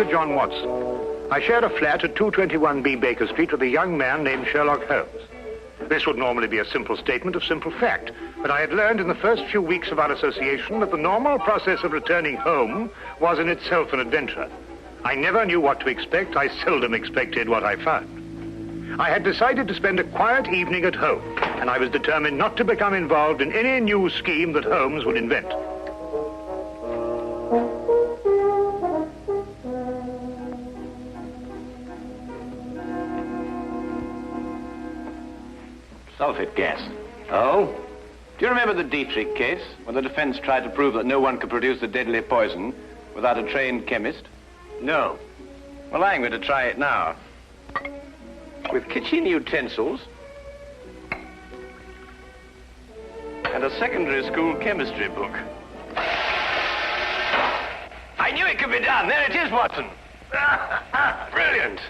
Inspector John Watson. I shared a flat at 221B Baker Street with a young man named Sherlock Holmes. This would normally be a simple statement of simple fact, but I had learned in the first few weeks of our association that the normal process of returning home was in itself an adventure. I never knew what to expect. I seldom expected what I found. I had decided to spend a quiet evening at home, and I was determined not to become involved in any new scheme that Holmes would invent. Sulfate gas. Oh? Do you remember the Dietrich case, when the defense tried to prove that no one could produce the deadly poison without a trained chemist? No. Well, I'm going to try it now. With kitchen utensils and a secondary school chemistry book. I knew it could be done. There it is, Watson. Brilliant.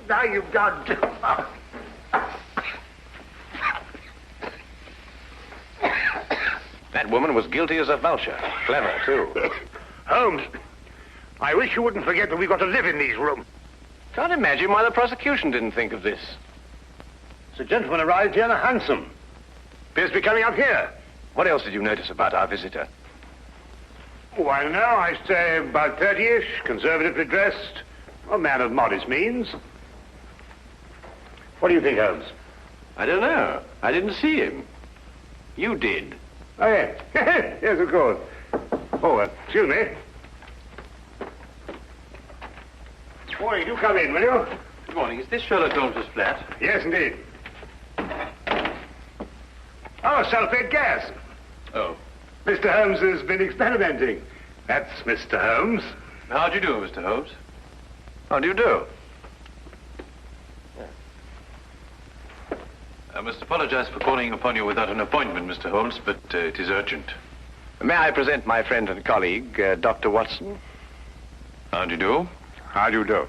Now you've gone too far. That woman was guilty as a vulture. Clever, too. Holmes, I wish you wouldn't forget that we've got to live in these rooms. Can't imagine why the prosecution didn't think of this. The gentleman arrived here in a hansom. Appears to be coming up here. What else did you notice about our visitor? Oh, I don't know. I say about 30-ish, conservatively dressed. A man of modest means. What do you think, Holmes? I don't know. I didn't see him. You did. Oh, yes. Yes, of course. Oh, excuse me. Morning, do come in, will you? Good morning. Is this Sherlock Holmes' flat? Yes, indeed. Oh, sulfate gas. Oh. Mr. Holmes has been experimenting. That's Mr. Holmes. How do you do, Mr. Holmes? How do you do? I must apologize for calling upon you without an appointment, Mr. Holmes, but it is urgent. May I present my friend and colleague, Dr. Watson? How do you do? How do you do?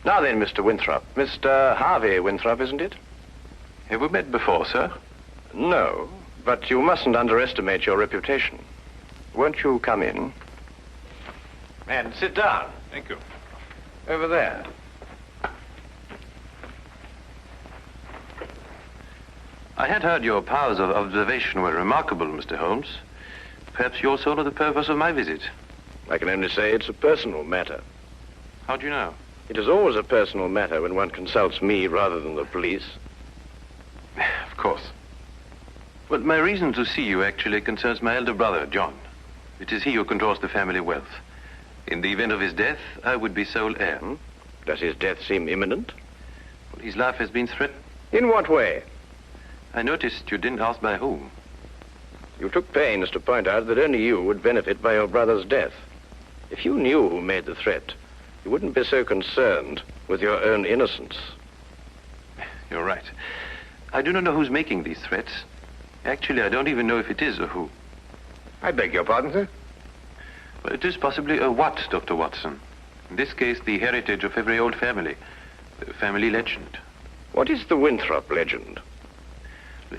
Now then, Mr. Winthrop. Mr. Harvey Winthrop, isn't it? Have we met before, sir? No, but you mustn't underestimate your reputation. Won't you come in? And sit down. Thank you. Over there. I had heard your powers of observation were remarkable, Mr. Holmes. Perhaps you also know the purpose of my visit. I can only say it's a personal matter. How do you know? It is always a personal matter when one consults me rather than the police. Of course. But my reason to see you actually concerns my elder brother, John. It is he who controls the family wealth. In the event of his death, I would be sole heir. Does his death seem imminent? Well, his life has been threatened. In what way? I noticed you didn't ask by whom. You took pains to point out that only you would benefit by your brother's death. If you knew who made the threat, you wouldn't be so concerned with your own innocence. You're right. I do not know who's making these threats. Actually, I don't even know if it is a who. I beg your pardon, sir? Well, it is possibly a what, Dr. Watson. In this case, the heritage of every old family. The family legend. What is the Winthrop legend?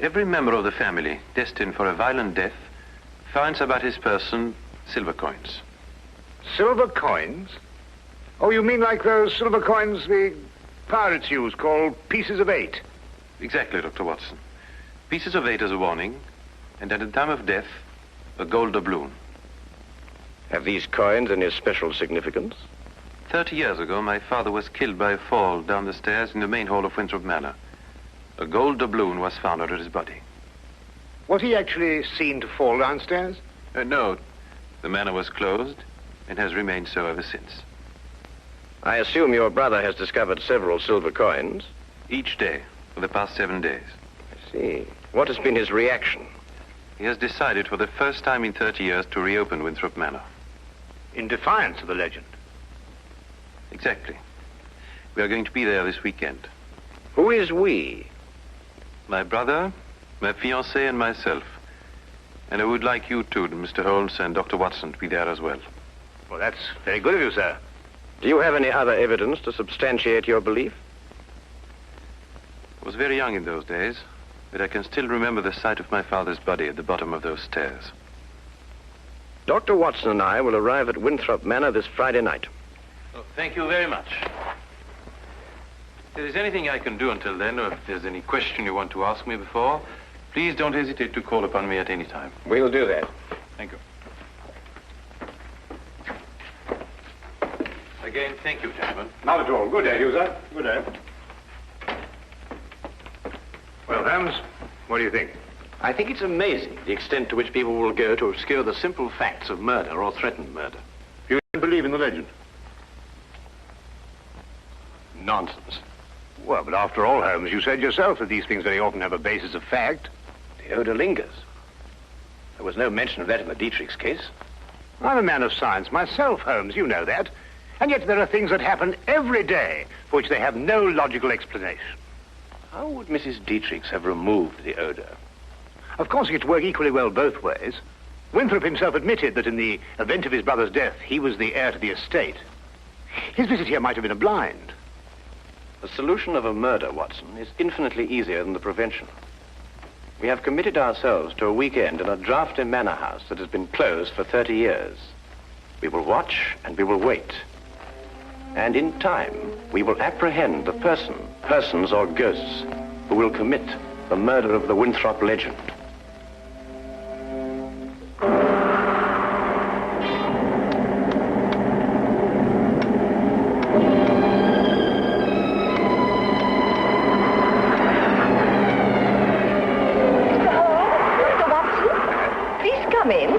Every member of the family destined for a violent death finds about his person silver coins. Silver coins? Oh, you mean like those silver coins the pirates use, called pieces of 8? Exactly, Dr. Watson. Pieces of 8 as a warning, and at the time of death, a gold doubloon. Have these coins any special significance? 30 years ago, my father was killed by a fall down the stairs in the main hall of Winthrop Manor. A gold doubloon was found under his body. Was he actually seen to fall downstairs? No. The manor was closed and has remained so ever since. I assume your brother has discovered several silver coins. Each day for the past 7 days. I see. What has been his reaction? He has decided for the first time in 30 years to reopen Winthrop Manor. In defiance of the legend? Exactly. We are going to be there this weekend. Who is we? My brother, my fiancée, and myself. And I would like you two, Mr. Holmes and Dr. Watson, to be there as well. Well, that's very good of you, sir. Do you have any other evidence to substantiate your belief? I was very young in those days, but I can still remember the sight of my father's body at the bottom of those stairs. Dr. Watson and I will arrive at Winthrop Manor this Friday night. Oh, thank you very much. If there is anything I can do until then, or if there's any question you want to ask me before, please don't hesitate to call upon me at any time. We'll do that. Thank you. Again, thank you, gentlemen. Not at all. Good day, you, sir. Good day. Well, Holmes, what do you think? I think it's amazing the extent to which people will go to obscure the simple facts of murder or threatened murder. You don't believe in the legend? Nonsense. Well, but after all, Holmes, you said yourself that these things very often have a basis of fact. The odor lingers. There was no mention of that in the Dietrich's case. I'm a man of science myself, Holmes, you know that. And yet there are things that happen every day for which they have no logical explanation. How would Mrs. Dietrich's have removed the odor? Of course, it could work equally well both ways. Winthrop himself admitted that in the event of his brother's death, he was the heir to the estate. His visit here might have been a blind. The solution of a murder, Watson, is infinitely easier than the prevention. We have committed ourselves to a weekend in a drafty manor house that has been closed for 30 years. We will watch and we will wait. And in time, we will apprehend the persons or ghosts, who will commit the murder of the Winthrop Legend.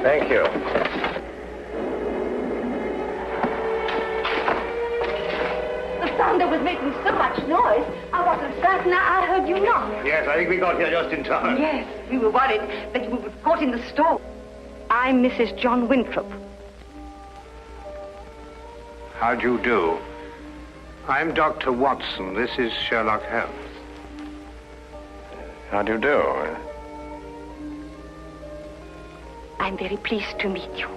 Thank you. The thunder was making so much noise, I wasn't certain I heard you knock. Yes, I think we got here just in time. Yes, we were worried that you were caught in the storm. I'm Mrs. John Winthrop. How do you do? I'm Dr. Watson. This is Sherlock Holmes. How do you do? I'm very pleased to meet you.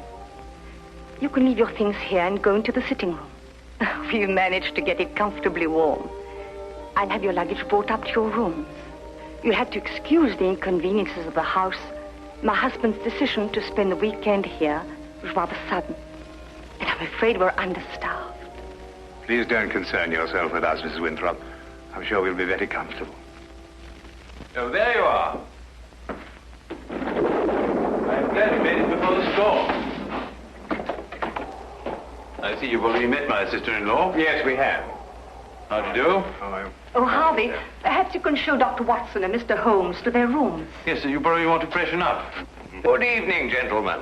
You can leave your things here and go into the sitting room. We've managed to get it comfortably warm. I'll have your luggage brought up to your rooms. You'll have to excuse the inconveniences of the house. My husband's decision to spend the weekend here was rather sudden. And I'm afraid we're understaffed. Please don't concern yourself with us, Mrs. Winthrop. I'm sure we'll be very comfortable. Oh, there you are. I'm glad you made it before the storm. I see you've already met my sister-in-law. Yes, we have. How do you do? Oh, Harvey, perhaps you can show Dr. Watson and Mr. Holmes to their rooms. Yes, you probably want to freshen up. Good evening, gentlemen.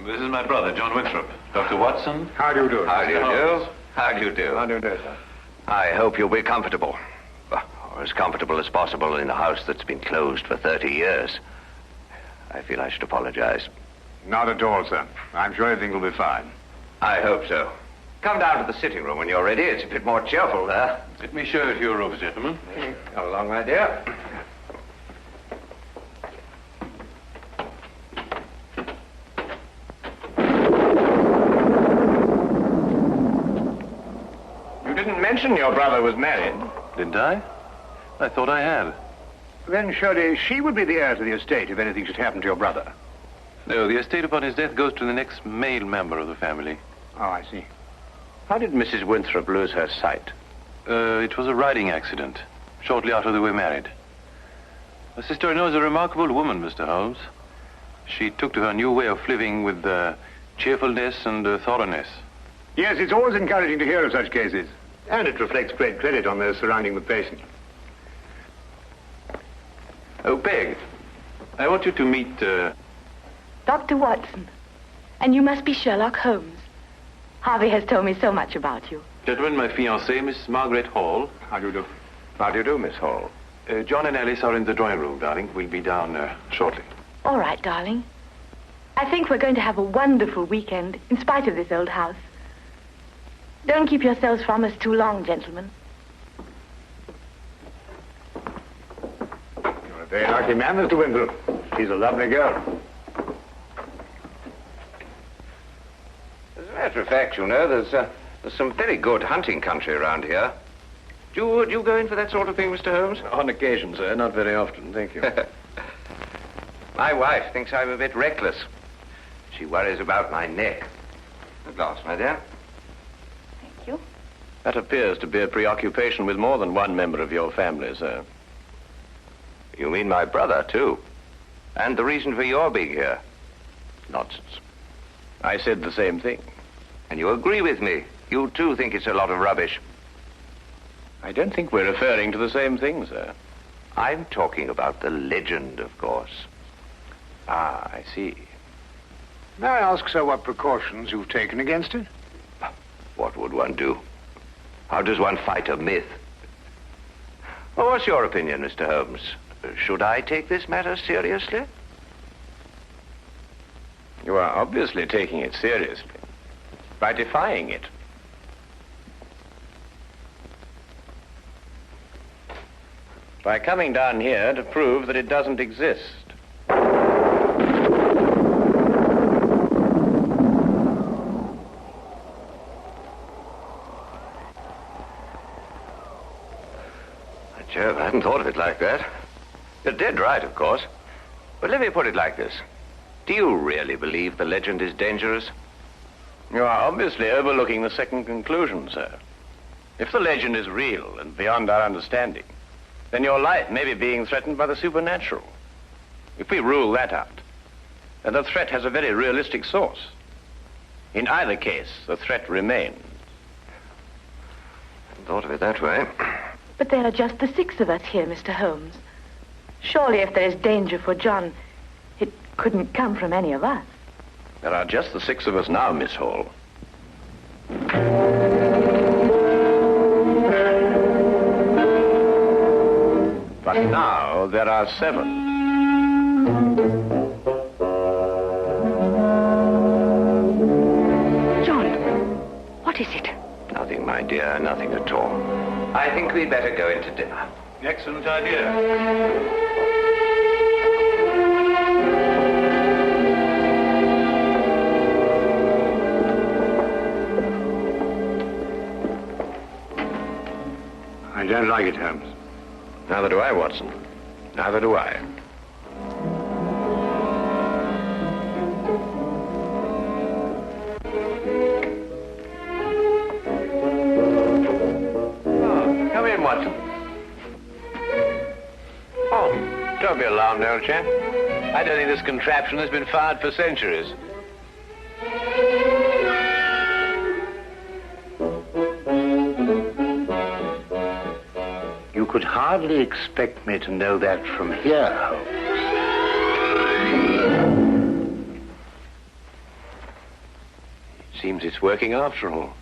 This is my brother, John Winthrop. Dr. Watson. How do you do? How do you Mr. do? Holmes. How do you do? How do you do, sir? I hope you'll be comfortable. Or as comfortable as possible in a house that's been closed for 30 years. I feel I should apologize. Not at all, sir. I'm sure everything will be fine. I hope so. Come down to the sitting room when you're ready. It's a bit more cheerful there. Let me show you to your rooms, gentlemen. Come along, my dear. You didn't mention your brother was married. Didn't I? I thought I had. Then surely she would be the heir to the estate if anything should happen to your brother. No, the estate upon his death goes to the next male member of the family. Oh, I see. How did Mrs. Winthrop lose her sight? It was a riding accident, shortly after they were married. My sister-in-law is a remarkable woman, Mr. Holmes. She took to her new way of living with cheerfulness and thoroughness. Yes, it's always encouraging to hear of such cases. And it reflects great credit on those surrounding the patient. Oh, Peg, I want you to meet... Dr. Watson. And you must be Sherlock Holmes. Harvey has told me so much about you. Gentlemen, my fiancée, Miss Margaret Hall. How do you do? How do you do, Miss Hall? John and Alice are in the drawing room, darling. We'll be down shortly. All right, darling. I think we're going to have a wonderful weekend, in spite of this old house. Don't keep yourselves from us too long, gentlemen. You're a very lucky man, Mr. Winthrop. She's a lovely girl. As a matter of fact, you know, there's some very good hunting country around here. Do you go in for that sort of thing, Mr. Holmes? On occasion, sir. Not very often, thank you. My wife thinks I'm a bit reckless. She worries about my neck. A glass, my dear. Thank you. That appears to be a preoccupation with more than one member of your family, sir. You mean my brother, too? And the reason for your being here? Nonsense. I said the same thing. And you agree with me? You, too, think it's a lot of rubbish? I don't think we're referring to the same thing, sir. I'm talking about the legend, of course. Ah, I see. May I ask, sir, what precautions you've taken against it? What would one do? How does one fight a myth? Well, what's your opinion, Mr. Holmes? Should I take this matter seriously? You are obviously taking it seriously by defying it. By coming down here to prove that it doesn't exist. Jove, I hadn't thought of it like that. You're dead right, of course. But let me put it like this. Do you really believe the legend is dangerous? You are obviously overlooking the second conclusion, sir. If the legend is real and beyond our understanding, then your life may be being threatened by the supernatural. If we rule that out, then the threat has a very realistic source. In either case, the threat remains. I hadn't thought of it that way. But there are just the 6 of us here, Mr. Holmes. Surely if there is danger for John, it couldn't come from any of us. There are just the 6 of us now, Miss Hall. But now there are 7. John, what is it? Nothing, my dear, nothing at all. I think we'd better go into dinner. Excellent idea. I don't like it, Holmes. Neither do I, Watson. Neither do I. Oh, come in, Watson. Oh, don't be alarmed, old chap. I don't think this contraption has been fired for centuries. You could hardly expect me to know that from here, Holmes. Seems it's working after all.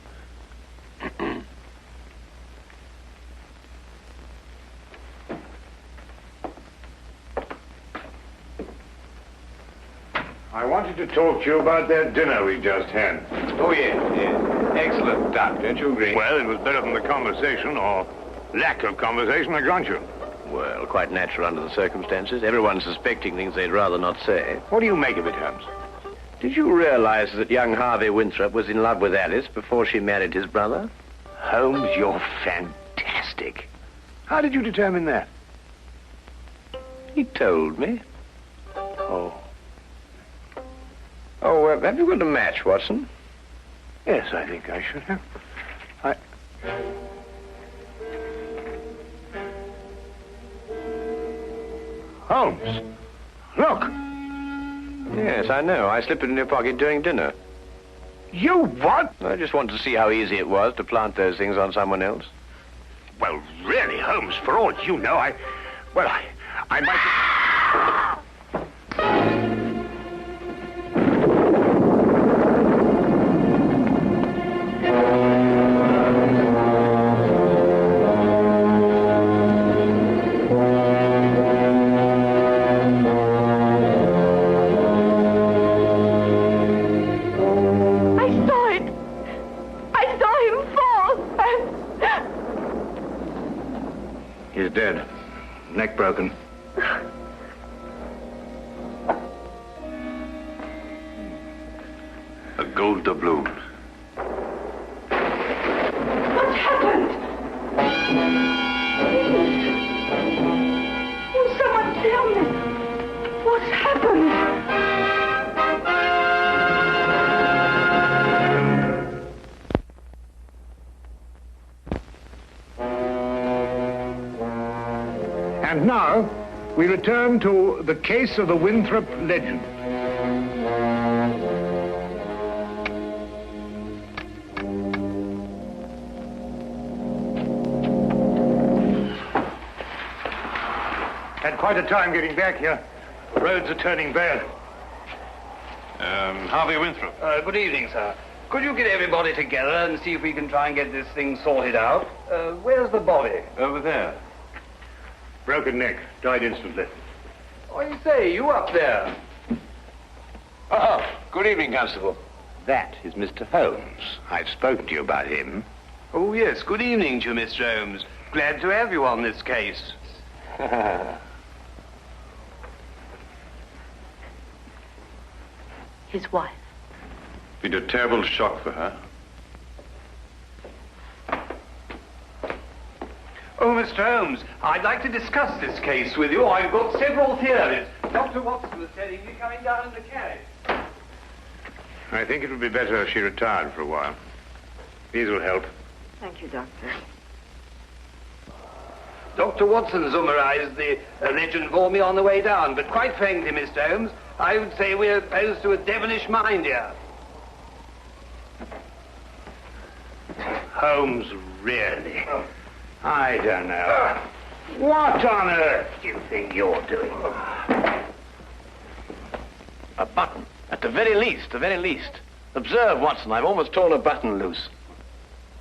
I wanted to talk to you about that dinner we just had. Oh, yes, yes. Excellent, Doc. Don't you agree? Well, it was better than the conversation, or lack of conversation, I grant you. Well, quite natural under the circumstances. Everyone's suspecting things they'd rather not say. What do you make of it, Holmes? Did you realize that young Harvey Winthrop was in love with Alice before she married his brother? Holmes, you're fantastic. How did you determine that? He told me. Oh. Oh, have you got a match, Watson? Yes, I think I should have. Holmes, look. Yes, I know. I slipped it in your pocket during dinner. You what? I just wanted to see how easy it was to plant those things on someone else. Well, really, Holmes, for all you know, I might... He's dead. Neck broken. A gold doubloon. What's happened? Oh, someone tell me. What's happened? And now, we return to the case of the Winthrop Legend. Had quite a time getting back here. The roads are turning bad. Harvey Winthrop. Good evening, sir. Could you get everybody together and see if we can try and get this thing sorted out? Where's the body? Over there. Broken neck. Died instantly. What do you say? You up there? Oh, good evening, Constable. That is Mr. Holmes. I've spoken to you about him. Oh, yes. Good evening to you, Mr. Holmes. Glad to have you on this case. His wife. Been a terrible shock for her. Oh, Mr. Holmes, I'd like to discuss this case with you. I've got several theories. Dr. Watson was telling me coming down in the carriage. I think it would be better if she retired for a while. These will help. Thank you, Doctor. Dr. Watson summarized the legend for me on the way down, but quite frankly, Mr. Holmes, I would say we're opposed to a devilish mind here. Holmes, really? I don't know. What on earth do you think you're doing? A button. At the very least. Observe, Watson, I've almost torn a button loose.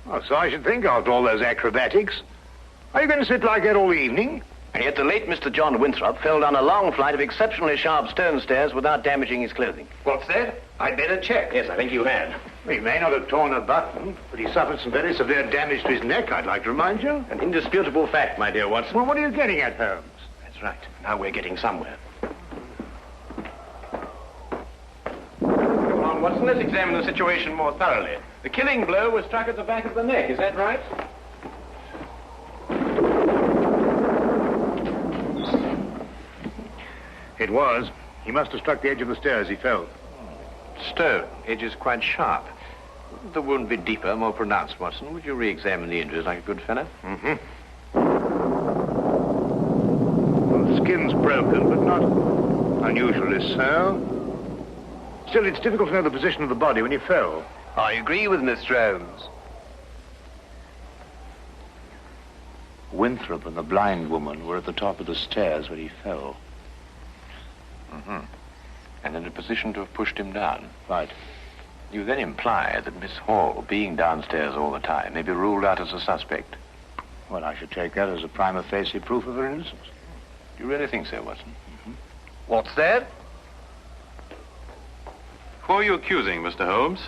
Oh, so I should think after all those acrobatics. Are you going to sit like that all evening? And yet the late Mr. John Winthrop fell down a long flight of exceptionally sharp stone stairs without damaging his clothing. What's that? I'd better check. Yes, I think you had. He may not have torn a button, but he suffered some very severe damage to his neck, I'd like to remind you. An indisputable fact, my dear Watson. Well, what are you getting at, Holmes? That's right. Now we're getting somewhere. Come on, Watson, let's examine the situation more thoroughly. The killing blow was struck at the back of the neck, is that right? It was. He must have struck the edge of the stairs. He fell. Stone. Edge is quite sharp. The wound be deeper, more pronounced, Watson. Would you re-examine the injuries like a good fellow? Mm-hmm. Well, the skin's broken, but not unusually so. Still, it's difficult to know the position of the body when he fell. I agree with Mr. Holmes. Winthrop and the blind woman were at the top of the stairs when he fell. Mm-hmm. And in a position to have pushed him down. Right. You then imply that Miss Hall, being downstairs all the time, may be ruled out as a suspect. Well, I should take that as a prima facie proof of her innocence. Do you really think so, Watson? Mm-hmm. What's that? Who are you accusing, Mr. Holmes?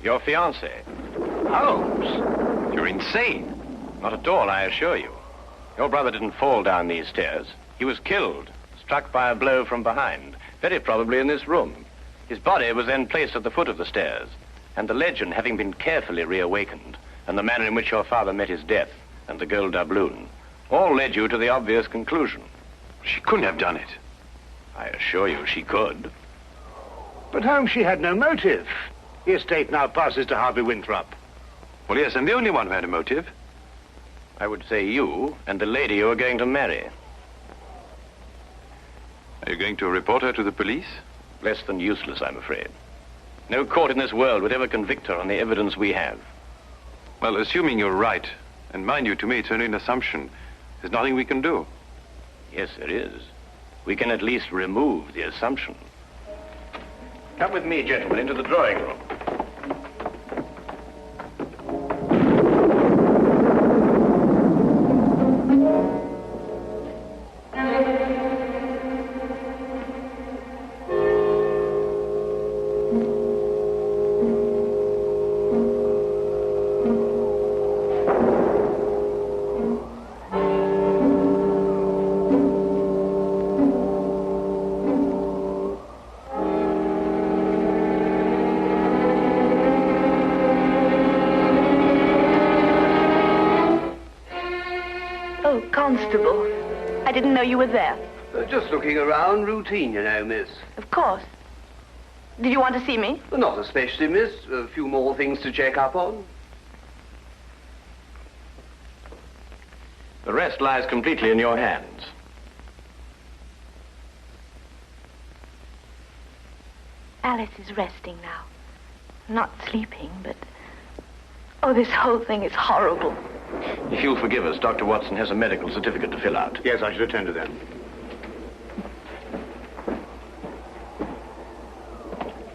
Your fiancé. Holmes? You're insane. Not at all, I assure you. Your brother didn't fall down these stairs. He was killed, struck by a blow from behind, very probably in this room. His body was then placed at the foot of the stairs, and the legend having been carefully reawakened, and the manner in which your father met his death, and the gold doubloon, all led you to the obvious conclusion. She couldn't have done it. I assure you she could. But Holmes, she had no motive. The estate now passes to Harvey Winthrop. Well, yes, I'm the only one who had a motive. I would say you and the lady you are going to marry. Are you going to report her to the police? Less than useless, I'm afraid. No court in this world would ever convict her on the evidence we have. Well, assuming you're right, and mind you, to me, it's only an assumption, there's nothing we can do. Yes, there is. We can at least remove the assumption. Come with me, gentlemen, into the drawing room. Constable, I didn't know you were there. Just looking around, routine, you know, miss. Of course. Did you want to see me? Well, not especially, miss. A few more things to check up on. The rest lies completely in your hands. Alice is resting now. Not sleeping, but... Oh, this whole thing is horrible. If you'll forgive us, Dr. Watson has a medical certificate to fill out. Yes, I should attend to that.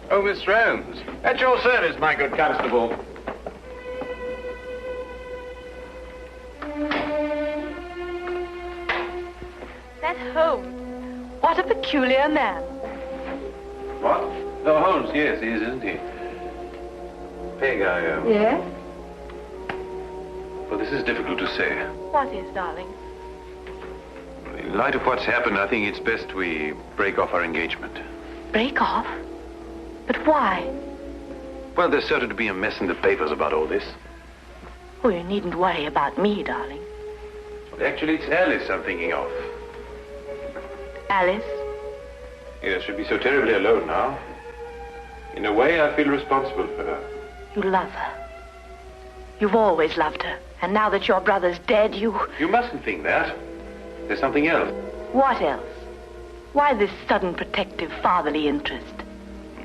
Oh, Mr. Holmes. At your service, my good constable. That's Holmes. What a peculiar man. What? Oh, Holmes, yes, he is, isn't he? Peg, Yes? Well, this is difficult to say. What is, darling? In light of what's happened, I think it's best we break off our engagement. Break off? But why? Well, there's certain to be a mess in the papers about all this. Oh, you needn't worry about me, darling. Well, actually, it's Alice I'm thinking of. Alice? Yes, she'll be so terribly alone now. In a way, I feel responsible for her. You love her. You've always loved her. And now that your brother's dead, you... You mustn't think that. There's something else. What else? Why this sudden protective fatherly interest?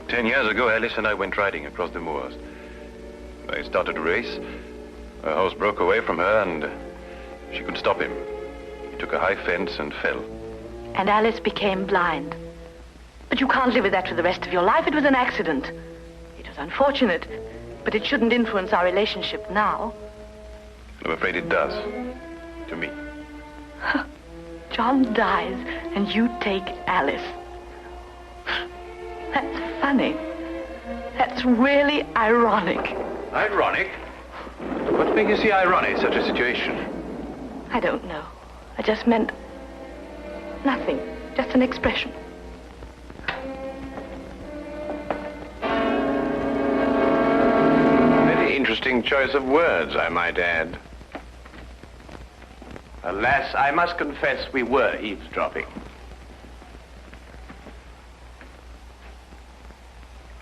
10 years ago, Alice and I went riding across the moors. I started a race. Her horse broke away from her, and she couldn't stop him. He took a high fence and fell. And Alice became blind. But you can't live with that for the rest of your life. It was an accident. It was unfortunate, but it shouldn't influence our relationship now. I'm afraid it does. To me. John dies, and you take Alice. That's funny. That's really ironic. Ironic? What makes you see ironic in such a situation? I don't know. I just meant nothing. Just an expression. Very interesting choice of words, I might add. Alas, I must confess we were eavesdropping.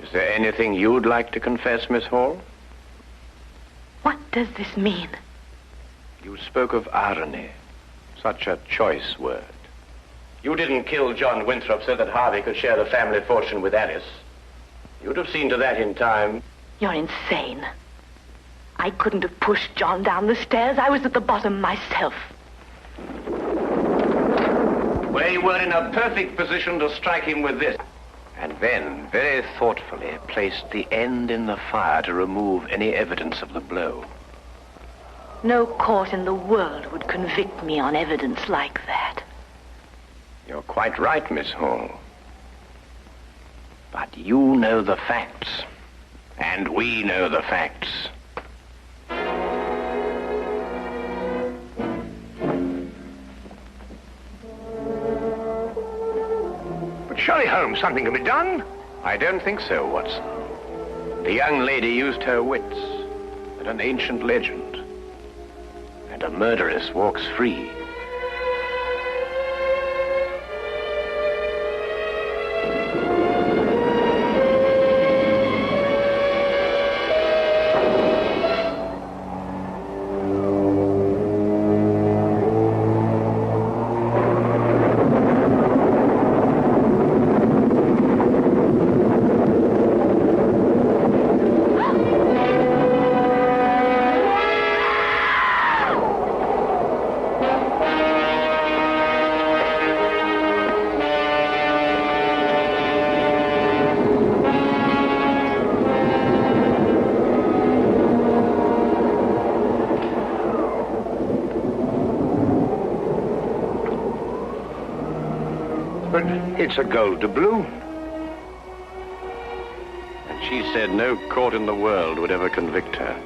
Is there anything you'd like to confess, Miss Hall? What does this mean? You spoke of irony. Such a choice word. You didn't kill John Winthrop so that Harvey could share the family fortune with Alice. You'd have seen to that in time. You're insane. I couldn't have pushed John down the stairs. I was at the bottom myself. We were in a perfect position to strike him with this. And then, very thoughtfully, placed the end in the fire to remove any evidence of the blow. No court in the world would convict me on evidence like that. You're quite right, Miss Hall. But you know the facts. And we know the facts. But surely, Holmes, something can be done. I don't think so, Watson. The young lady used her wits at an ancient legend. And a murderess walks free. But it's a gold doubloon. And she said no court in the world would ever convict her.